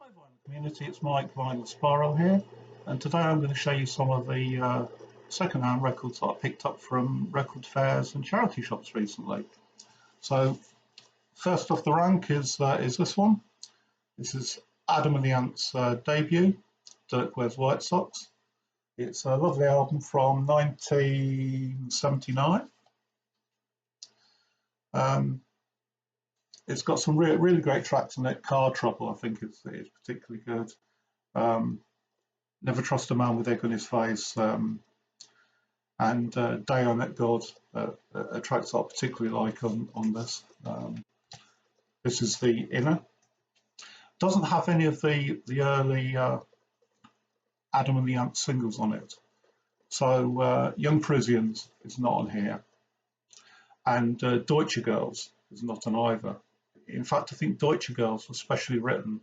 Hi Vinyl community, it's Mike Vinyl Spiral here, and today I'm going to show you some of the second-hand records that I picked up from record fairs and charity shops recently. So first off the rank is this one. This is Adam and the Ants' debut, Dirk Wears White Socks. It's a lovely album from 1979. It's got some really great tracks on it. Car Trouble, I think, is particularly good. Never Trust a Man with Egg on His Face, and Day I Met God, tracks that I particularly like on this. This is the Inner. Doesn't have any of the early Adam and the Ants singles on it. So Young Parisians is not on here, and Deutsche Girls is not on either. In fact, I think Deutsche Girls was specially written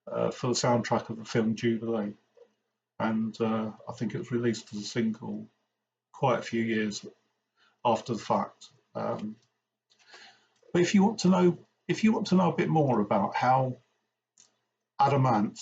for the soundtrack of the film Jubilee, and I think it was released as a single quite a few years after the fact. But if you want to know a bit more about how Adam Ant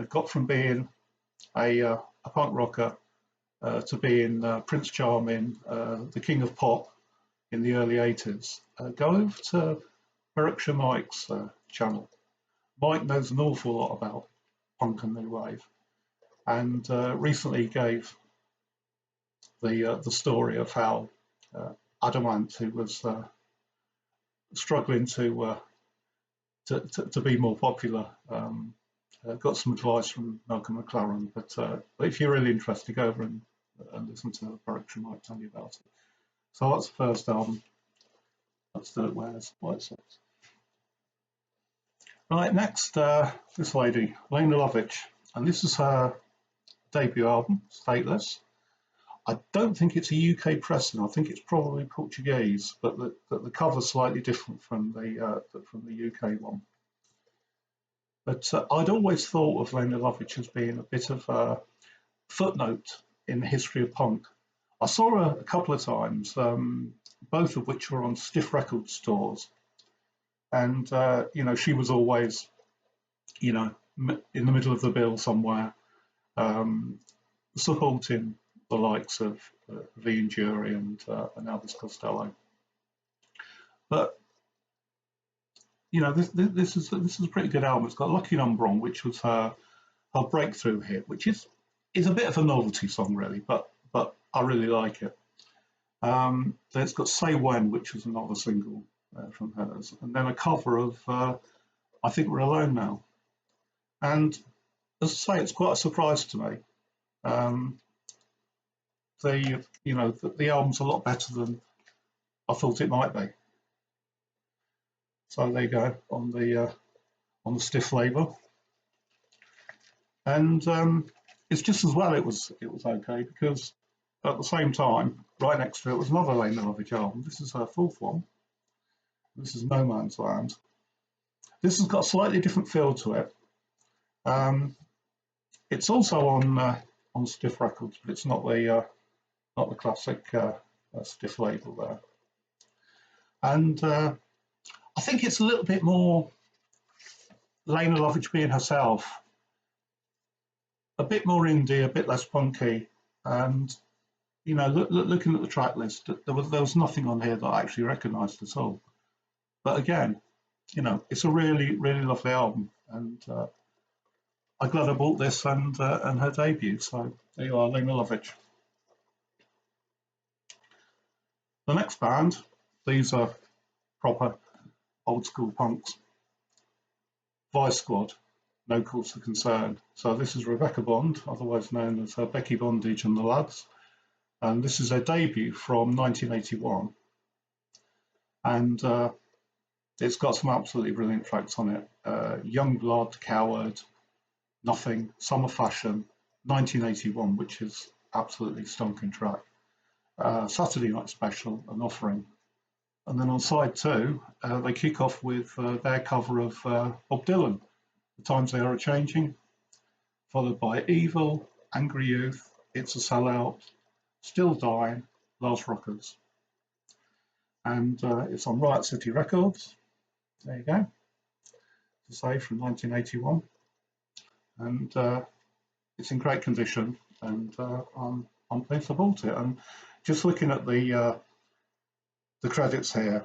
got from being a punk rocker to being Prince Charming, the king of pop in the early 80s, go over to Berkshire Mike's channel. Mike knows an awful lot about punk and new wave, and recently he gave the story of how Adam Ant, who was struggling to be more popular, got some advice from Malcolm McLaren. But if you're really interested, go over and listen to Berkshire Mike tell you about it. So that's the first album. That's Dirk Wears White Socks. Right, next, this lady, Lena Lovich, and this is her debut album, Stateless. I don't think it's a UK pressing. I think it's probably Portuguese, but the cover's slightly different from the UK one. But I'd always thought of Lena Lovich as being a bit of a footnote in the history of punk. I saw her a couple of times, both of which were on Stiff Record stores. And, she was always, in the middle of the bill somewhere, supporting the likes of V and Jury and Elvis Costello. But, this is a pretty good album. It's got Lucky Number on, which was her breakthrough hit, which is a bit of a novelty song, really, but I really like it. Then it's got Say When, which was another single from hers, and then a cover of I Think We're Alone Now. And as I say, it's quite a surprise to me. The album's a lot better than I thought it might be. So there you go on the Stiff label, and it's just as well it was okay, because at the same time, right next to it was another Lena Lovich album. This is her fourth one. This is No Man's Land. This has got a slightly different feel to it. It's also on Stiff Records, but it's not the classic Stiff label there. And I think it's a little bit more Lena Lovich being herself, a bit more indie, a bit less punky, and looking at the track list, there was nothing on here that I actually recognised at all. But again, it's a really, really lovely album, and I'm glad I bought this and her debut. So there you are, Lena Lovich. The next band, these are proper old school punks. Vice Squad, No Cause for Concern. So this is Rebecca Bond, otherwise known as Becky Bondage and the Lads. And this is their debut from 1981. And it's got some absolutely brilliant tracks on it. Young Blood, Coward, Nothing, Summer Fashion, 1981, which is absolutely stonking track. Saturday Night Special, An Offering. And then on side two, they kick off with their cover of Bob Dylan, The Times They Are A-Changing, followed by Evil, Angry Youth, It's a Sellout, Still Dying, Last Rockers. And it's on Riot City Records. There you go. To say, from 1981. and it's in great condition, and I'm pleased I bought it. And just looking at the credits here,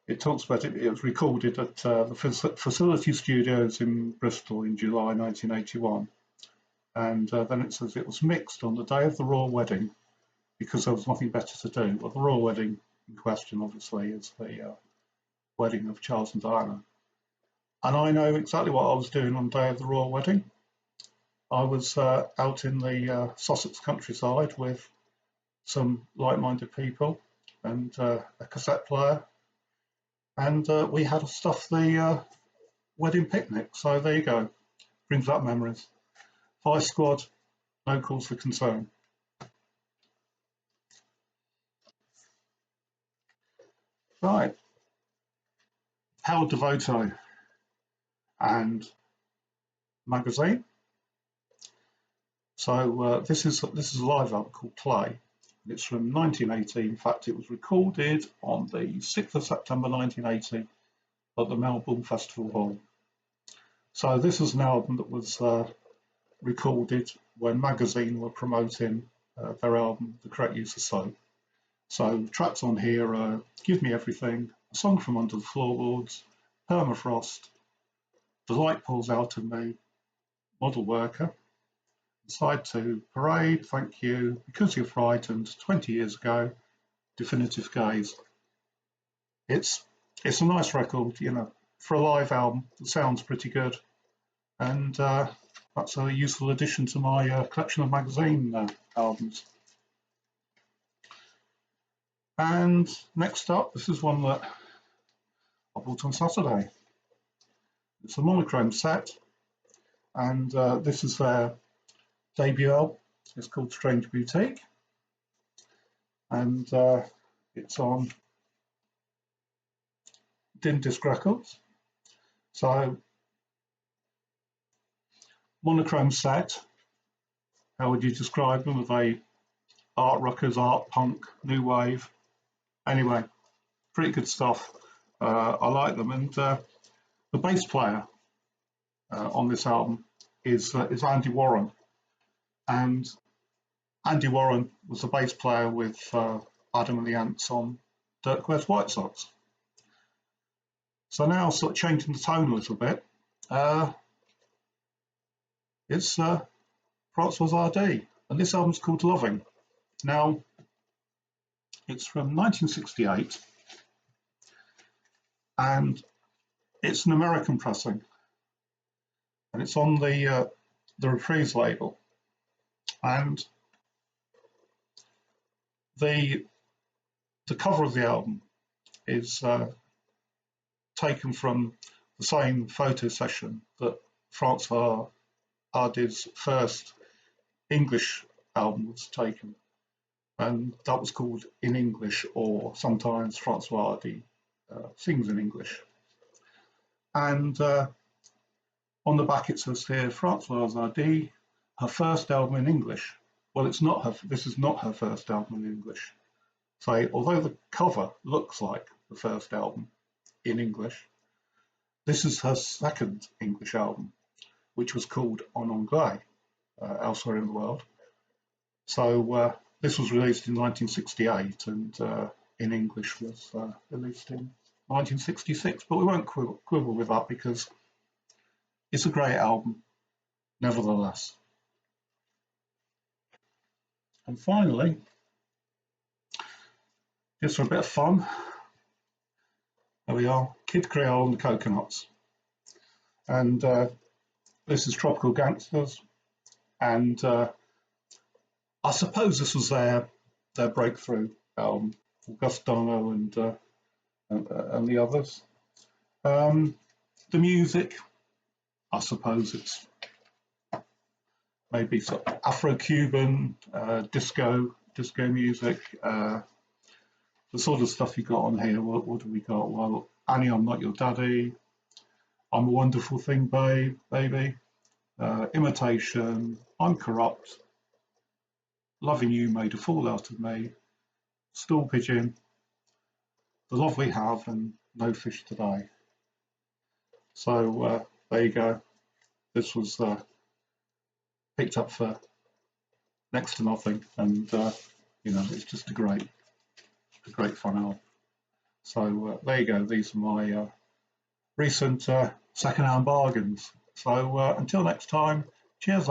it talks about it was recorded at the Facility Studios in Bristol in July 1981. And then it says it was mixed on the day of the royal wedding because there was nothing better to do. Well, the royal wedding in question, obviously, is the wedding of Charles and Diana. And I know exactly what I was doing on the day of the royal wedding. I was out in the Sussex countryside with some like-minded people and a cassette player, and we had to stuff the wedding picnic. So there you go, brings back memories. Vice Squad, no cause for concern. Right, Howard Devoto and magazine. So this is a live album called Play. It's from 1980. In fact, it was recorded on the 6th of September 1980 at the Melbourne Festival Hall. So this is an album that was recorded when Magazine were promoting their album, The Correct Use of Soap. So tracks on here are Give Me Everything, A Song from Under the Floorboards, Permafrost, The Light Pours Out of Me, Model Worker, Side 2, Parade, Thank You, Because You're Frightened, 20 Years Ago, Definitive Gaze. It's a nice record, you know, for a live album. It sounds pretty good, and that's a useful addition to my collection of magazine albums. And next up, this is one that I bought on Saturday. It's a Monochrome set, and this is their debut album. It's called Strange Boutique, and it's on Dim Disc Records. So, Monochrome set, how would you describe them? Are they art rockers, art punk, new wave? Anyway, pretty good stuff. I like them, and the bass player on this album is Andy Warren, and Andy Warren was the bass player with Adam and the Ants on Dirk Wears White Socks. So now, sort of changing the tone a little bit, it's Francois Hardy, and this album's called Loving. Now, it's from 1968, and it's an American pressing, and it's on the Reprise label, and the cover of the album is taken from the same photo session that Francois Hardy's first English album was taken, and that was called In English, or sometimes Francois Hardy sings in English. And on the back it says here, Francois Hardy, her first album in English. Well, it's not her. This is not her first album in English. So, although the cover looks like the first album in English, this is her second English album, which was called En Anglais elsewhere in the world. So this was released in 1968, and in English was released in 1966. But we won't quibble with that because it's a great album, nevertheless. And finally, just for a bit of fun, there we are, Kid Creole and the Coconuts. And this is Tropical Gangsters, and I suppose this was their breakthrough album, Augustano and the others. The music, I suppose it's maybe sort of Afro-Cuban, disco music. The sort of stuff you got on here, what do we got? Well, Annie, I'm Not Your Daddy, I'm a Wonderful Thing, Baby, Imitation, I'm Corrupt, Loving You Made a Fool Out of Me, Stool Pigeon, The Love We Have, and No Fish Today. So there you go. this was picked up for next to nothing, and you know, it's just a great fun album. So there you go. These are my recent second-hand bargains. So until next time, cheers,